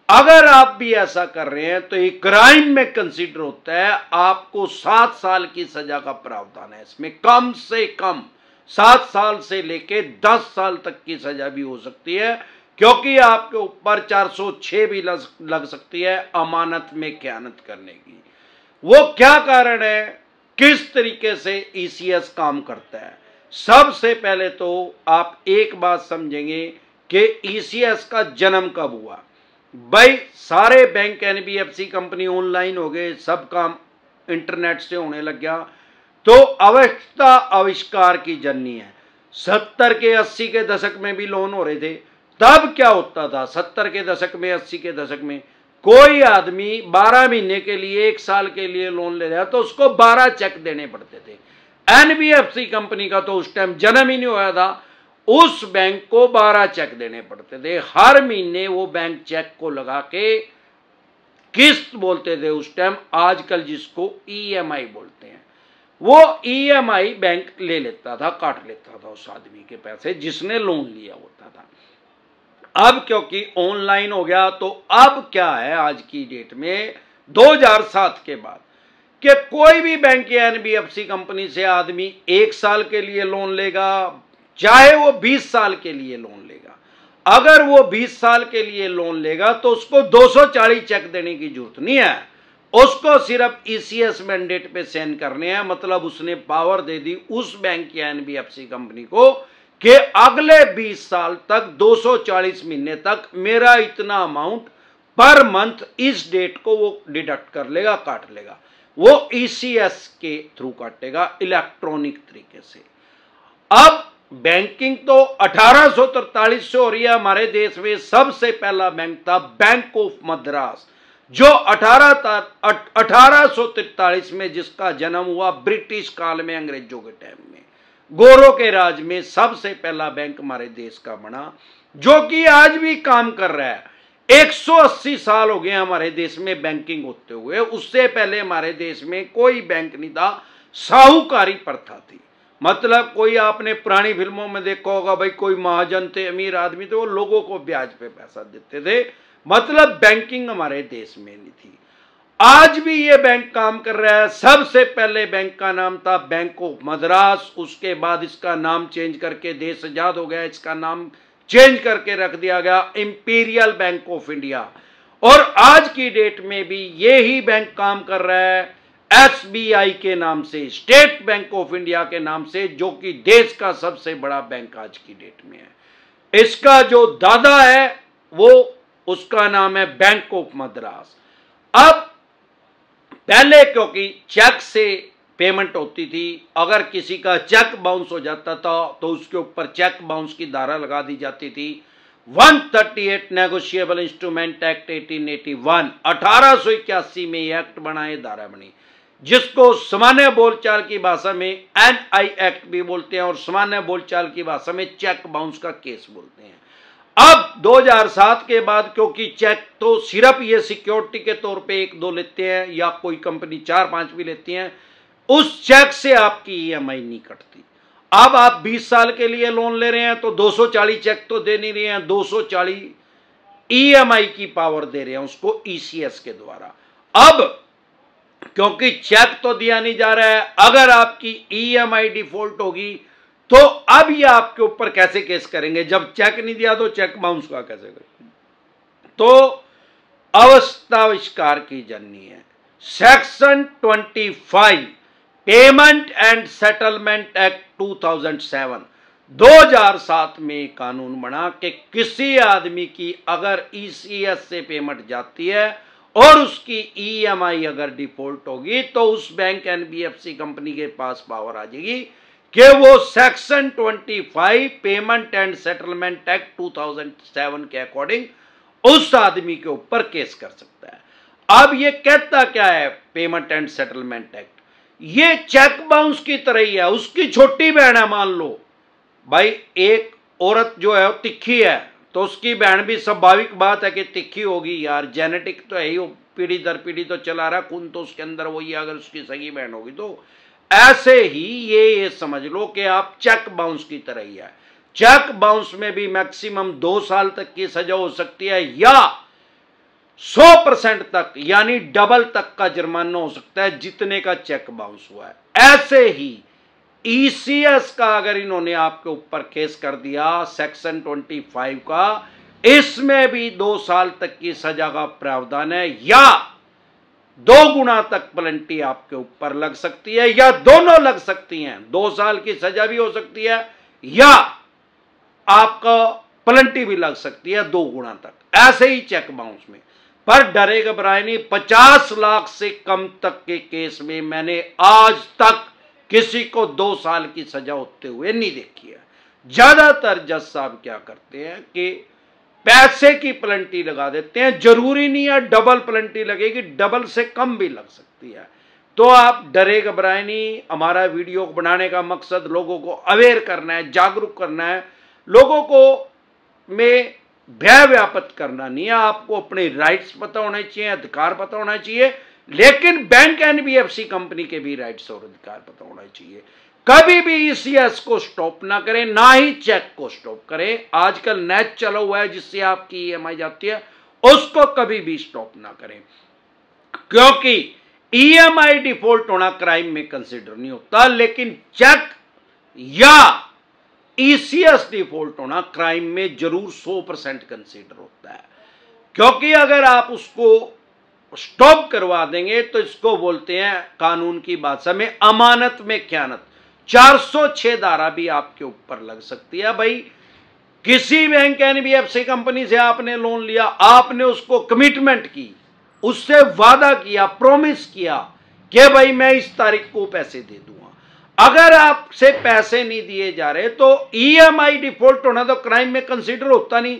अगर आप भी ऐसा कर रहे हैं तो ये क्राइम में कंसीडर होता है, आपको 7 साल की सजा का प्रावधान है। इसमें कम से कम 7 साल से लेके 10 साल तक की सजा भी हो सकती है, क्योंकि आपके ऊपर 406 भी लग सकती है अमानत में खयानत करने की। वो क्या कारण है, किस तरीके से ईसीएस काम करता है। सबसे पहले तो आप एक बात समझेंगे कि ईसीएस का जन्म कब हुआ। भाई सारे बैंक एनबीएफसी कंपनी ऑनलाइन हो गए, सब काम इंटरनेट से होने लग गया, तो अवस्था आविष्कार की जननी है। 70 के 80 के दशक में भी लोन हो रहे थे। तब क्या होता था 70 के दशक में, 80 के दशक में, कोई आदमी 12 महीने के लिए, 1 साल के लिए लोन ले रहा तो उसको 12 चेक देने पड़ते थे। एनबीएफसी कंपनी का तो उस टाइम जन्म ही नहीं हुआ था, उस बैंक को 12 चेक देने पड़ते थे। हर महीने वो बैंक चेक को लगा के किस्त बोलते थे उस टाइम, आजकल जिसको ईएमआई बोलते हैं, वो ईएमआई बैंक ले लेता था, काट लेता था उस आदमी के पैसे जिसने लोन लिया होता था। अब क्योंकि ऑनलाइन हो गया, तो अब क्या है आज की डेट में 2007 के बाद कि कोई भी बैंक या एनबीएफसी कंपनी से आदमी 1 साल के लिए लोन लेगा, चाहे वो 20 साल के लिए लोन लेगा। अगर वो 20 साल के लिए लोन लेगा तो उसको 240 चेक देने की जरूरत नहीं है, उसको सिर्फ ईसीएस मैंडेट पे साइन करने हैं। मतलब उसने पावर दे दी उस बैंक या एनबीएफसी कंपनी को कि अगले 20 साल तक 240 महीने तक मेरा इतना अमाउंट पर मंथ इस डेट को वो डिडक्ट कर लेगा, काट लेगा। वो ईसीएस के थ्रू काटेगा, इलेक्ट्रॉनिक तरीके से। अब बैंकिंग तो 1843 से हो रही है हमारे देश में। सबसे पहला बैंक था बैंक ऑफ मद्रास, जो 1843 में जिसका जन्म हुआ ब्रिटिश काल में, अंग्रेजों के टाइम में, गोरों के राज में सबसे पहला बैंक हमारे देश का बना, जो कि आज भी काम कर रहा है। 180 साल हो गए हमारे देश में बैंकिंग होते हुए। उससे पहले हमारे देश में कोई बैंक नहीं था, साहूकारी प्रथा थी। मतलब कोई आपने पुरानी फिल्मों में देखा होगा, भाई कोई महाजन थे, अमीर आदमी थे, वो लोगों को ब्याज पे पैसा देते थे। मतलब बैंकिंग हमारे देश में नहीं थी। आज भी ये बैंक काम कर रहा है। सबसे पहले बैंक का नाम था बैंक ऑफ मद्रास, उसके बाद इसका नाम चेंज करके, देश आजाद हो गया, इसका नाम चेंज करके रख दिया गया इंपीरियल बैंक ऑफ इंडिया। और आज की डेट में भी यही बैंक काम कर रहा है एसबीआई के नाम से, स्टेट बैंक ऑफ इंडिया के नाम से, जो कि देश का सबसे बड़ा बैंक आज की डेट में है। इसका जो दादा है वो, उसका नाम है बैंक ऑफ मद्रास। अब पहले क्योंकि चेक से पेमेंट होती थी, अगर किसी का चेक बाउंस हो जाता था तो उसके ऊपर चेक बाउंस की धारा लगा दी जाती थी। 138 नेगोशिएबल इंस्ट्रूमेंट एक्ट 1881, 1881 में ये एक्ट बना, ये धारा बनी, जिसको सामान्य बोलचाल की भाषा में एनआई एक्ट भी बोलते हैं और सामान्य बोलचाल की भाषा में चेक बाउंस का केस बोलते हैं। अब 2007 के बाद, क्योंकि चेक तो सिर्फ ये सिक्योरिटी के तौर पे 1-2 लेते हैं, या कोई कंपनी 4-5 भी लेती हैं, उस चेक से आपकी ईएमआई नहीं कटती। अब आप 20 साल के लिए लोन ले रहे हैं तो 240 चेक तो दे नहीं रहे हैं, 240 ईएमआई की पावर दे रहे हैं उसको ईसीएस के द्वारा। अब क्योंकि चेक तो दिया नहीं जा रहा है, अगर आपकी ईएमआई डिफॉल्ट होगी तो अब ये आपके ऊपर कैसे केस करेंगे, जब चेक नहीं दिया तो चेक बाउंस का कैसे करेंगे। तो अवस्थाविष्कार की जननी है section 25 payment and settlement act 2007 में कानून बना कि किसी आदमी की अगर ईसीएस से पेमेंट जाती है और उसकी ईएमआई अगर डिफॉल्ट होगी तो उस बैंक एनबीएफसी कंपनी के पास पावर आ जाएगी कि वो section 25 payment and settlement act 2007 के अकॉर्डिंग उस आदमी के ऊपर केस कर सकता है। अब ये कहता क्या है पेमेंट एंड सेटलमेंट एक्ट, ये चेक बाउंस की तरह ही है। उसकी छोटी बहन है, मान लो भाई एक औरत जो है वो तिखी है, तो उसकी बहन भी स्वाभाविक बात है कि तिखी होगी यार, जेनेटिक तो है ही, पीढ़ी दर पीढ़ी तो चला रहा, खून तो उसके अंदर वही, अगर उसकी सगी बहन होगी तो ऐसे ही ये समझ लो कि आप चेक बाउंस की तरह ही है। चेक बाउंस में भी मैक्सिमम 2 साल तक की सजा हो सकती है, या 100% तक यानी डबल तक का जुर्माना हो सकता है जितने का चेक बाउंस हुआ है। ऐसे ही ईसीएस का अगर इन्होंने आपके ऊपर केस कर दिया सेक्शन 25 का, इसमें भी 2 साल तक की सजा का प्रावधान है, या 2 गुना तक पेनल्टी आपके ऊपर लग सकती है, या दोनों लग सकती हैं। 2 साल की सजा भी हो सकती है या आपका पेनल्टी भी लग सकती है 2 गुना तक, ऐसे ही चेक बाउंस में। पर डरे घबराए नहीं, 50 लाख से कम तक के केस में मैंने आज तक किसी को 2 साल की सजा होते हुए नहीं देखी है। ज्यादातर जज साहब क्या करते हैं कि पैसे की पेनल्टी लगा देते हैं, जरूरी नहीं है डबल पेनल्टी लगेगी, डबल से कम भी लग सकती है। तो आप डरे घबराए नहीं। हमारा वीडियो बनाने का मकसद लोगों को अवेयर करना है, जागरूक करना है, लोगों को में भय व्याप्त करना नहीं है। आपको अपने राइट्स पता होने चाहिए, अधिकार पता होना चाहिए, लेकिन बैंक एनबीएफसी कंपनी के भी राइट्स और अधिकार पता होना चाहिए। कभी भी ईसीएस को स्टॉप ना करें, ना ही चेक को स्टॉप करें। आजकल नेट चला हुआ है जिससे आपकी ईएमआई जाती है, उसको कभी भी स्टॉप ना करें, क्योंकि ईएमआई डिफॉल्ट होना क्राइम में कंसीडर नहीं होता, लेकिन चेक या ईसीएस डिफॉल्ट होना क्राइम में जरूर 100% कंसीडर होता है। क्योंकि अगर आप उसको स्टॉप करवा देंगे तो इसको बोलते हैं कानून की भाषा में अमानत में खयानत। 406 धारा भी आपके ऊपर लग सकती है। भाई किसी बैंक एनबीएफसी कंपनी से आपने लोन लिया, आपने उसको कमिटमेंट की, उससे वादा किया, प्रॉमिस किया कि भाई मैं इस तारीख को पैसे दे दूंगा। अगर आपसे पैसे नहीं दिए जा रहे तो ईएमआई डिफॉल्ट होना तो क्राइम में कंसीडर होता नहीं।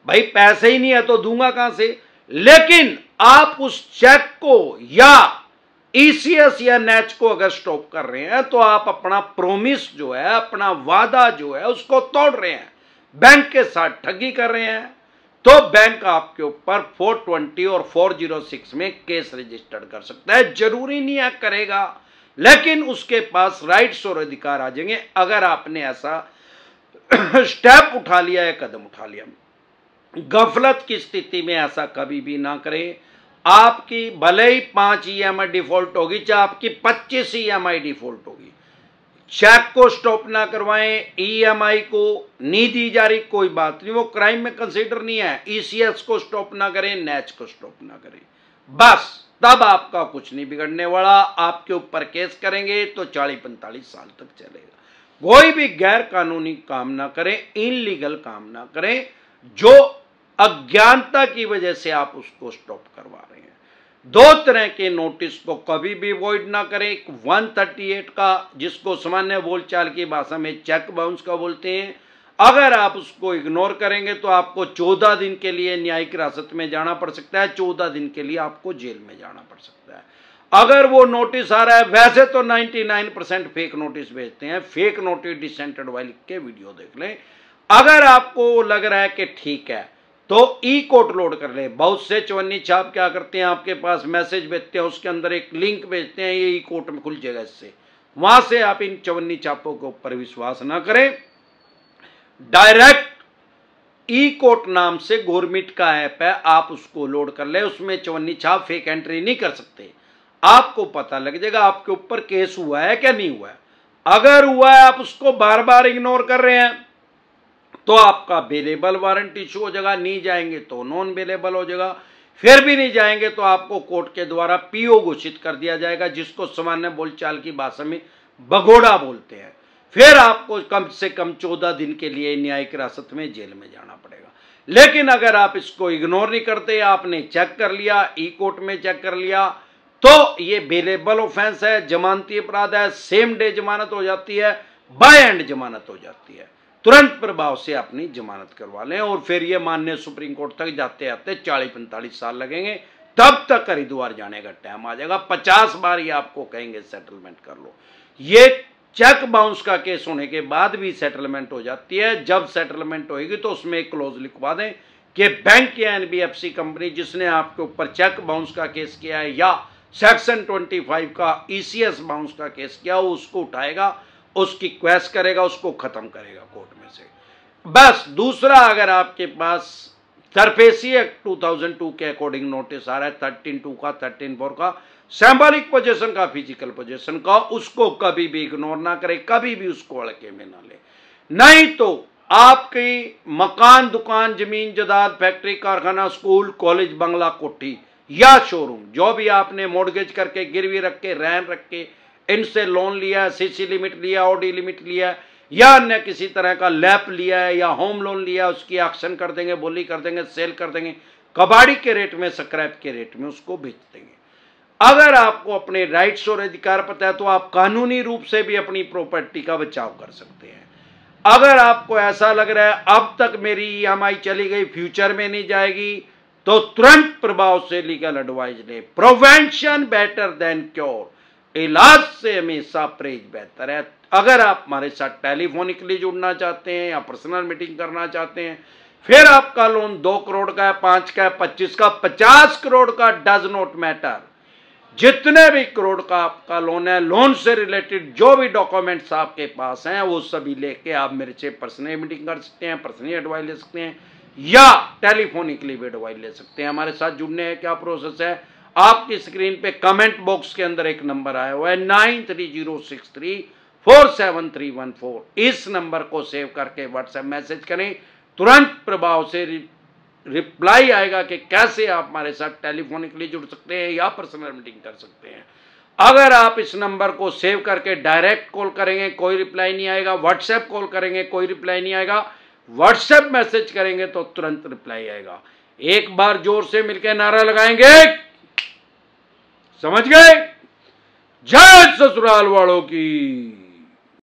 भाई पैसे ही नहीं है तो दूंगा कहां से। लेकिन आप उस चेक को या ईसीएस या नेच को अगर स्टॉप कर रहे हैं तो आप अपना प्रॉमिस जो है, अपना वादा जो है, उसको तोड़ रहे हैं, बैंक के साथ ठगी कर रहे हैं। तो बैंक आपके ऊपर 420 और 406 में केस रजिस्टर्ड कर सकता है। जरूरी नहीं है करेगा, लेकिन उसके पास राइट्स और अधिकार आ जाएंगे अगर आपने ऐसा स्टेप उठा लिया है, कदम उठा लिया। गफलत की स्थिति में ऐसा कभी भी ना करें। आपकी भले ही 5 ईएमआई डिफॉल्ट होगी, चाहे आपकी 25 ईएमआई डिफॉल्ट होगी, चेक को स्टॉप ना करवाएं, ईएमआई को नहीं दी जा रही, कोई बात नहीं, वो क्राइम में कंसीडर नहीं है। ईसीएस को स्टॉप ना करें, नेच को स्टॉप ना करें, बस तब आपका कुछ नहीं बिगड़ने वाला। आपके ऊपर केस करेंगे तो 40-45 साल तक चलेगा। कोई भी गैर कानूनी काम ना करें, इनलीगल काम ना करें, जो अज्ञानता की वजह से आप उसको स्टॉप करवा रहे हैं। 2 तरह के नोटिस को कभी भी वॉइड ना करें। 138 का, जिसको सामान्य बोलचाल की भाषा में चेक बाउंस का बोलते हैं, अगर आप उसको इग्नोर करेंगे तो आपको 14 दिन के लिए न्यायिक हिरासत में जाना पड़ सकता है, 14 दिन के लिए आपको जेल में जाना पड़ सकता है। अगर वो नोटिस आ रहा है, वैसे तो 99% फेक नोटिस भेजते हैं, फेक नोटिस डिसेंटेड वाले लिख के वीडियो देख लें। अगर आपको लग रहा है कि ठीक है तो ई कोर्ट लोड कर ले। बहुत से चवन्नी छाप क्या करते हैं, आपके पास मैसेज भेजते हैं, उसके अंदर एक लिंक भेजते हैं, ये ई कोर्ट में खुल जाएगा, इससे वहां से आप इन चवन्नी छापों के ऊपर विश्वास ना करें। डायरेक्ट ई कोर्ट नाम से गवर्नमेंट का ऐप है, आप उसको लोड कर ले, उसमें चवन्नी छाप फेक एंट्री नहीं कर सकते। आपको पता लग जाएगा आपके ऊपर केस हुआ है क्या नहीं हुआ है। अगर हुआ है, आप उसको बार बार इग्नोर कर रहे हैं, तो आपका बेलेबल वारंट इशू हो जाएगा, नहीं जाएंगे तो नॉन बेलेबल हो जाएगा, फिर भी नहीं जाएंगे तो आपको कोर्ट के द्वारा पीओ घोषित कर दिया जाएगा, जिसको सामान्य बोलचाल की भाषा में भगोड़ा बोलते हैं। फिर आपको कम से कम 14 दिन के लिए न्यायिक हिरासत में जेल में जाना पड़ेगा। लेकिन अगर आप इसको इग्नोर नहीं करते, आपने चेक कर लिया, ई कोर्ट में चेक कर लिया, तो ये बेलेबल ऑफेंस है, जमानती अपराध है, सेम डे जमानत हो जाती है, बाय एंड जमानत हो जाती है। तुरंत प्रभाव से अपनी जमानत करवा लें, और फिर ये माननीय सुप्रीम कोर्ट तक जाते जाते 40-45 साल लगेंगे, तब तक हरिद्वार जाने का टाइम आ जाएगा। 50 बार ये आपको कहेंगे सेटलमेंट कर लो। ये चेक बाउंस का केस होने के बाद भी सेटलमेंट हो जाती है। जब सेटलमेंट होगी तो उसमें एक क्लोज लिखवा दें कि बैंक या एनबीएफसी कंपनी जिसने आपके ऊपर चेक बाउंस का केस किया है या सेक्शन 25 का ईसीएस बाउंस का केस किया, वो उसको उठाएगा, उसकी क्वेस्ट करेगा, उसको खत्म करेगा कोर्ट में से। बस दूसरा, अगर आपके पास सरफेसी एक्ट 2002 के अकॉर्डिंग नोटिस आ रहा है 13(2) का 13(4) का, सिंबॉलिक पोजीशन का, फिजिकल पोजीशन का, उसको कभी भी इग्नोर ना करे, कभी भी उसको हल्के में ना ले। नहीं तो आपकी मकान, दुकान, जमीन जायदाद, फैक्ट्री, कारखाना, स्कूल, कॉलेज, बंगला, कोठी या शोरूम, जो भी आपने मॉर्गेज करके, गिरवी रख के, रहन रख के, इनसे लोन लिया, सीसी लिमिट लिया, ओडी लिमिट लिया, या अन्य किसी तरह का लैप लिया है या होम लोन लिया, उसकी एक्शन कर देंगे, बोली कर देंगे, सेल कर देंगे, कबाड़ी के रेट में, स्क्रैप के रेट में उसको बेच देंगे। अगर आपको अपने राइट्स और अधिकार पता है तो आप कानूनी रूप से भी अपनी प्रॉपर्टी का बचाव कर सकते हैं। अगर आपको ऐसा लग रहा है अब तक मेरी EMI चली गई, फ्यूचर में नहीं जाएगी, तो तुरंत प्रभाव से लीगल एडवाइस लें। प्रिवेंशन बेटर देन क्योर, इलाज से हमेशा परहेज बेहतर है। अगर आप हमारे साथ टेलीफोनिकली जुड़ना चाहते हैं या पर्सनल मीटिंग करना चाहते हैं, फिर आपका लोन 2 करोड़ का है, 5 का है, 25 का, 50 करोड़ का, डज नॉट मैटर। जितने भी करोड़ का आपका लोन है, लोन से रिलेटेड जो भी डॉक्यूमेंट्स आपके पास हैं, वो सभी लेके आप मेरे से पर्सनल मीटिंग कर सकते हैं, पर्सनली एडवाइस ले सकते हैं या टेलीफोनिकली भी एडवाइस ले सकते हैं। हमारे साथ जुड़ने का क्या प्रोसेस है, आपकी स्क्रीन पे कमेंट बॉक्स के अंदर एक नंबर आया हुआ है 9306347314। इस नंबर को सेव करके व्हाट्सएप मैसेज करें, तुरंत प्रभाव से रिप्लाई आएगा कि कैसे आप हमारे साथ टेलीफोनिकली जुड़ सकते हैं या पर्सनल मीटिंग कर सकते हैं। अगर आप इस नंबर को सेव करके डायरेक्ट कॉल करेंगे, कोई रिप्लाई नहीं आएगा, व्हाट्सएप कॉल करेंगे, कोई रिप्लाई नहीं आएगा, व्हाट्सएप मैसेज करेंगे तो तुरंत रिप्लाई आएगा। एक बार जोर से मिलकर नारा लगाएंगे, समझ गए? जय ससुराल वालों की।